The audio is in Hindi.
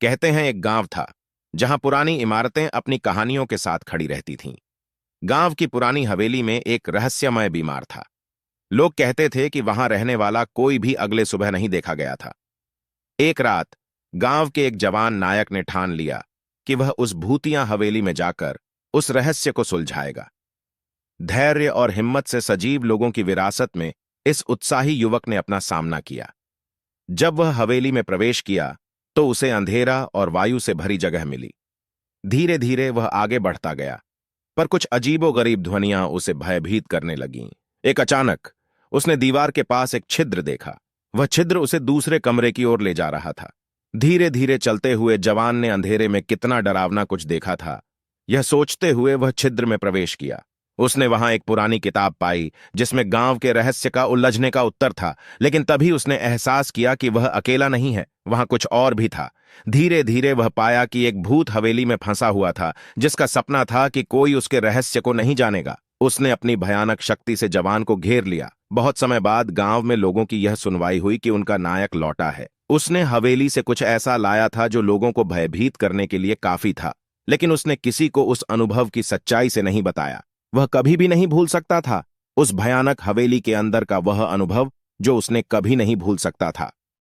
कहते हैं एक गांव था जहां पुरानी इमारतें अपनी कहानियों के साथ खड़ी रहती थीं। गांव की पुरानी हवेली में एक रहस्यमय बीमार था। लोग कहते थे कि वहां रहने वाला कोई भी अगले सुबह नहीं देखा गया था। एक रात गांव के एक जवान नायक ने ठान लिया कि वह उस भूतिया हवेली में जाकर उस रहस्य को सुलझाएगा। धैर्य और हिम्मत से सजीव लोगों की विरासत में इस उत्साही युवक ने अपना सामना किया। जब वह हवेली में प्रवेश किया तो उसे अंधेरा और वायु से भरी जगह मिली। धीरे धीरे वह आगे बढ़ता गया, पर कुछ अजीबोगरीब ध्वनियां उसे भयभीत करने लगीं। एक अचानक उसने दीवार के पास एक छिद्र देखा। वह छिद्र उसे दूसरे कमरे की ओर ले जा रहा था। धीरे धीरे चलते हुए जवान ने अंधेरे में कितना डरावना कुछ देखा था, यह सोचते हुए वह छिद्र में प्रवेश किया। उसने वहां एक पुरानी किताब पाई जिसमें गांव के रहस्य का उलझने का उत्तर था, लेकिन तभी उसने एहसास किया कि वह अकेला नहीं है, वहां कुछ और भी था। धीरे धीरे वह पाया कि एक भूत हवेली में फंसा हुआ था, जिसका सपना था कि कोई उसके रहस्य को नहीं जानेगा। उसने अपनी भयानक शक्ति से जवान को घेर लिया। बहुत समय बाद गांव में लोगों की यह सुनवाई हुई कि उनका नायक लौटा है। उसने हवेली से कुछ ऐसा लाया था जो लोगों को भयभीत करने के लिए काफी था, लेकिन उसने किसी को उस अनुभव की सच्चाई से नहीं बताया। वह कभी भी नहीं भूल सकता था उस भयानक हवेली के अंदर का वह अनुभव जो उसने कभी नहीं भूल सकता था।